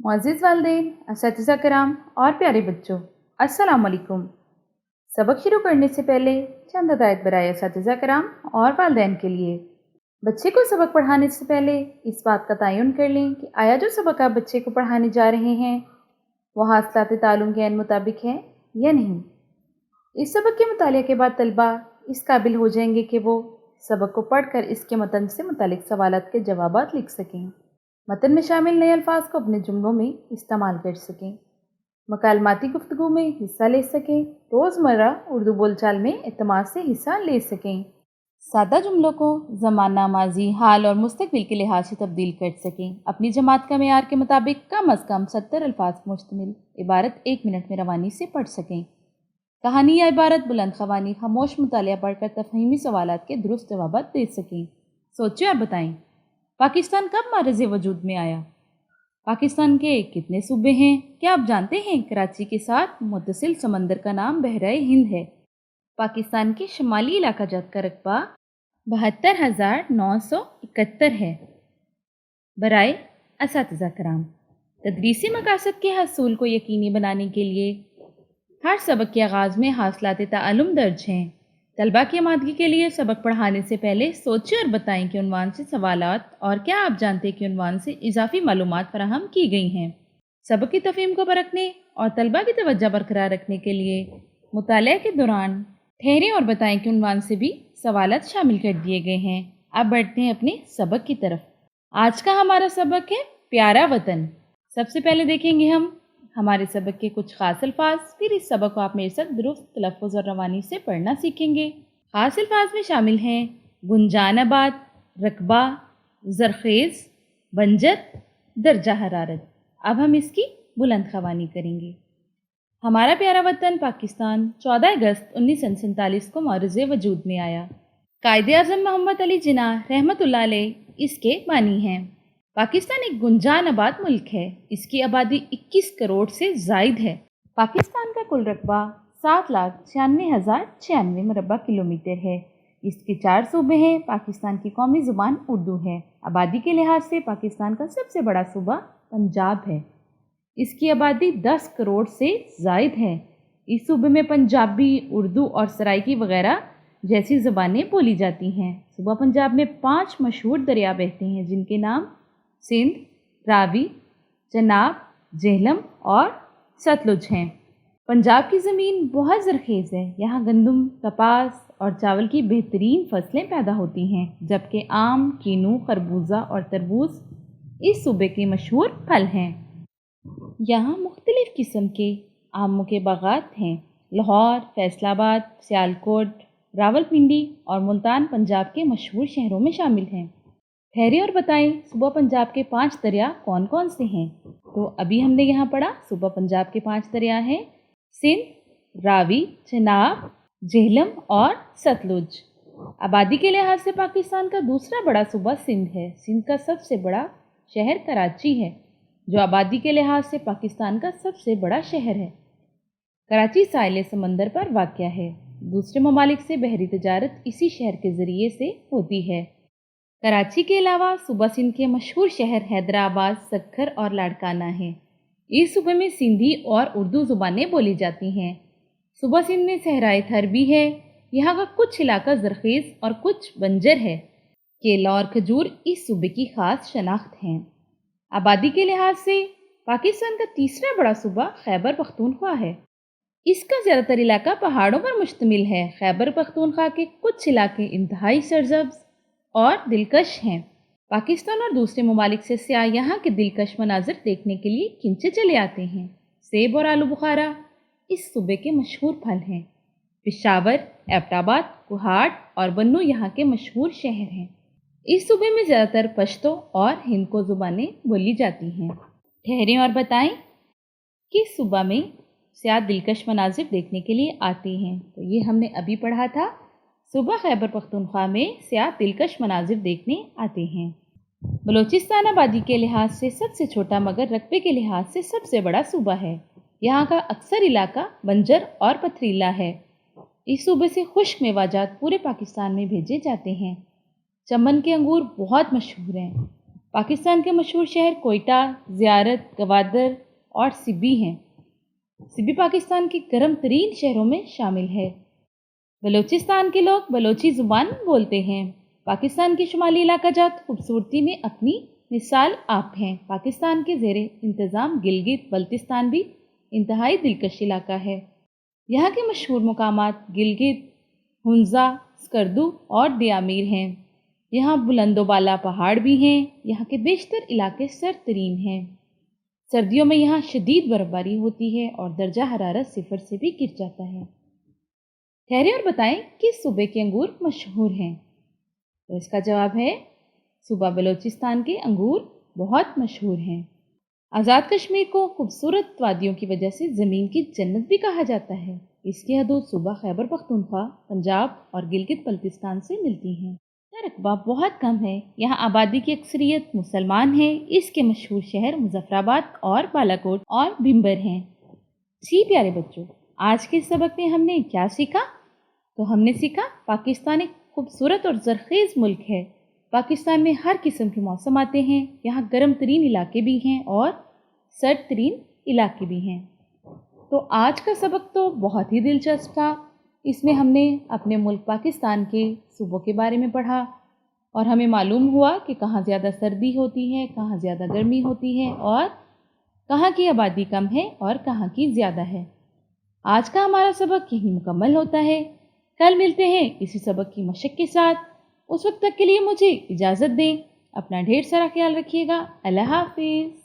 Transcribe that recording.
मुअज़्ज़िज़ वालिदैन, असातिज़ा किराम और प्यारे बच्चों, अस्सलाम वालेकुम। सबक शुरू करने से पहले चंद हदायत बराए असातिज़ा किराम और वालिदैन के लिए। बच्चे को सबक पढ़ाने से पहले इस बात का तयन कर लें कि आया जो सबक आप बच्चे को पढ़ाने जा रहे हैं वो हासिलात तालीम के मुताबिक है या नहीं। इस सबक के मुताले के बाद तलबा इस काबिल हो जाएंगे कि वो सबक को पढ़कर इसके मतन से मुतालिक सवालात के जवाबात लिख सकें, मतन में शामिल नए अल्फाज को अपने जुमलों में इस्तेमाल कर सकें, मकालमाती गुफ्तगू में हिस्सा ले सकें, रोज़मर्रा उर्दू बोलचाल में एतमाद से हिस्सा ले सकें, सादा जुमलों को ज़माना, माजी, हाल और मुस्तकबिल के लिहाज से तब्दील कर सकें, अपनी जमात का मेयार के मुताबिक कम अज़ कम 70 अल्फाज मुश्तमिल इबारत 1 मिनट में रवानी से पढ़ सकें। कहानी या इबारत बुलंद ख़वानी खामोश मुतालिया पढ़कर तफ़हीमी सवालात के दुरुस्त जवाबात दे सकें। सोचें और बताएं, पाकिस्तान कब मारज़ वजूद में आया? पाकिस्तान के कितने सूबे हैं? क्या आप जानते हैं कराची के साथ मुत्तसिल समंदर का नाम बहराए हिंद है? पाकिस्तान के शुमाली इलाका जात का रकबा 72,971 है। बराए असातिज़ा कराम, तदरीसी मकासद के हसूल को यकीनी बनाने के लिए हर सबक के आगाज़ में हासिलात ताल्लुम दर्ज हैं। तलबा की आमादगी के लिए सबक पढ़ाने से पहले सोचें और बताएं कि उन्वान से सवालात और क्या आप जानते हैं कि उन्वान से इजाफी मालूमात फराहम की गई हैं। सबक की तफ़हीम को परखने और तलबा की तवज्जो बरकरार रखने के लिए मुताले के दौरान ठहरें और बताएं कि उन्वान से भी सवालात शामिल कर दिए गए हैं। अब बढ़ते हैं अपने सबक की तरफ। आज का हमारा सबक है प्यारा वतन। सबसे पहले देखेंगे हम हमारे सबक के कुछ ख़ास अल्फाज, फिर इस सबक को आप मेरे साथ दुरुस्त तलफ़्फ़ुज़ और रवानी से पढ़ना सीखेंगे। ख़ास अल्फाज में शामिल हैं गुंजानाबाद, रकबा, ज़रख़ेज़, बंजर, दर्जा हरारत। अब हम इसकी बुलंद ख़वानी करेंगे। हमारा प्यारा वतन पाकिस्तान 14 अगस्त 1947 को मारज़ वजूद में आया। कायदे-ए-आज़म मोहम्मद अली जिन्ना रहमतुल्लाह अलैह इसके बानी हैं। पाकिस्तान एक गुंजानाबाद मुल्क है। इसकी आबादी 21 करोड़ से ज़ायद है। पाकिस्तान का कुल रकबा 7,96,096 मुरबा किलोमीटर है। इसके 4 सूबे हैं। पाकिस्तान की कौमी ज़ुबान उर्दू है। आबादी के लिहाज से पाकिस्तान का सबसे बड़ा सूबा पंजाब है। इसकी आबादी 10 करोड़ से ज़ायद है। इस सूबे में पंजाबी, उर्दू और सराइकी वगैरह जैसी ज़बानें बोली जाती हैं। सूबा पंजाब में 5 मशहूर दरिया बहते हैं जिनके नाम सिंध, रावी, चनाब, झेलम और सतलुज हैं। पंजाब की ज़मीन बहुत ज़रख़ेज़ है। यहाँ गंदम, कपास और चावल की बेहतरीन फसलें पैदा होती हैं, जबकि आम, कीनू, खरबूजा और तरबूज इस सूबे के मशहूर फल हैं। यहाँ मुख्तलिफ़ किस्म के आमों के बागात हैं। लाहौर, फैसलाबाद, सियालकोट, रावलपिंडी और मुल्तान पंजाब के मशहूर शहरों में शामिल हैं। ठहरे और बताएं सूबा पंजाब के 5 दरिया कौन कौन से हैं। तो अभी हमने यहाँ पढ़ा सूबा पंजाब के 5 दरिया हैं सिंध, रावी, चनाब, झेलम और सतलुज। आबादी के लिहाज से पाकिस्तान का दूसरा बड़ा सूबा सिंध है। सिंध का सबसे बड़ा शहर कराची है, जो आबादी के लिहाज से पाकिस्तान का सबसे बड़ा शहर है। कराची साहिल समंदर पर वाक़या है। दूसरे ममालिक से बहरी तजारत इसी शहर के ज़रिए से होती है। कराची के अलावा सूबा सिंध के मशहूर शहर हैदराबाद, सक्खर और लाड़काना हैं। इस सूबे में सिंधी और उर्दू ज़ुबानें बोली जाती हैं। सूबा सिंध में सहराए थर भी है। यहाँ का कुछ इलाका ज़रख़ेज़ और कुछ बंजर है। केला और खजूर इस सूबे की ख़ास शनाख्त हैं। आबादी के लिहाज से पाकिस्तान का तीसरा बड़ा सूबा खैबर पख्तूनख्वा है। इसका ज़्यादातर इलाका पहाड़ों पर मुश्तमिल है। खैबर पख्तूनख्वा के कुछ इलाके इंतहाई सरसब्ज़ और दिलकश हैं। पाकिस्तान और दूसरे ममालिक से सयाह यहाँ के दिलकश मनाजिर देखने के लिए खिंचे चले आते हैं। सेब और आलू बुखारा इस सूबे के मशहूर फल हैं। पेशावर, एबटाबाद, कुहाट और बन्नू यहाँ के मशहूर शहर हैं। इस सूबे में ज़्यादातर पश्तो और हिंदको ज़ुबानें बोली जाती हैं। ठहरें और बताएं कि सूबा में सयाह दिलकश मनाजिर देखने के लिए आते हैं। तो ये हमने अभी पढ़ा था। सूबा खैबर पख्तूनख्वा में सयाह दिलकश मनाजिर देखने आते हैं। बलूचिस्तान आबादी के लिहाज से सबसे छोटा मगर रकबे के लिहाज से सबसे बड़ा सूबा है। यहाँ का अक्सर इलाका बंजर और पथरीला है। इस सूबे से खुश्क मेवाजात पूरे पाकिस्तान में भेजे जाते हैं। चमन के अंगूर बहुत मशहूर हैं। पाकिस्तान के मशहूर शहर कोयटा, ज़ियारत, गवादर और सिब्बी हैं। सिब्बी पाकिस्तान के गर्म तरीन शहरों में शामिल है। बलूचिस्तान के लोग बलोची ज़ुबान बोलते हैं। पाकिस्तान की शुमाली इलाका जात खूबसूरती में अपनी मिसाल आप हैं। पाकिस्तान के ज़ेरे इंतज़ाम गिलगित बल्तिस्तान भी इंतहाई दिलकश इलाका है। यहाँ के मशहूर मकामात गिलगित, हुंजा, स्कर्दू और दियामीर हैं। यहाँ बुलंदोबाला पहाड़ भी हैं। यहाँ के बेशतर इलाके सरतरीन हैं। सर्दियों में यहाँ शदीद बर्फबारी होती है और दर्जा हरारत 0 से भी गिर जाता है। ठहरे और बताएं किस सूबे के अंगूर मशहूर हैं। तो इसका जवाब है सूबा बलूचिस्तान के अंगूर बहुत मशहूर हैं। आज़ाद कश्मीर को खूबसूरत वादियों की वजह से ज़मीन की जन्नत भी कहा जाता है। इसकी हदूद सूबा खैबर पख्तूनख्वा, पंजाब और गिलगित बल्तिस्तान से मिलती हैं। इसका रकबा बहुत कम है। यहाँ आबादी की अक्सरियत मुसलमान है। इसके मशहूर शहर मुजफ्फराबाद और बालाकोट और भिम्बर हैं। जी प्यारे बच्चों, आज के सबक में हमने क्या सीखा? तो हमने सीखा पाकिस्तान एक खूबसूरत और ज़रख़ेज़ मुल्क है। पाकिस्तान में हर किस्म के मौसम आते हैं। यहाँ गर्म तरीन इलाके भी हैं और सर्द तरीन इलाके भी हैं। तो आज का सबक तो बहुत ही दिलचस्प था। इसमें हमने अपने मुल्क पाकिस्तान के सूबों के बारे में पढ़ा और हमें मालूम हुआ कि कहाँ ज़्यादा सर्दी होती है, कहाँ ज़्यादा गर्मी होती है और कहाँ की आबादी कम है और कहाँ की ज़्यादा है। आज का हमारा सबक यहीं मुकम्मल होता है। कल मिलते हैं इसी सबक की मशक के साथ। उस वक्त तक के लिए मुझे इजाज़त दें। अपना ढेर सारा ख्याल रखिएगा। अल्लाह हाफिज़।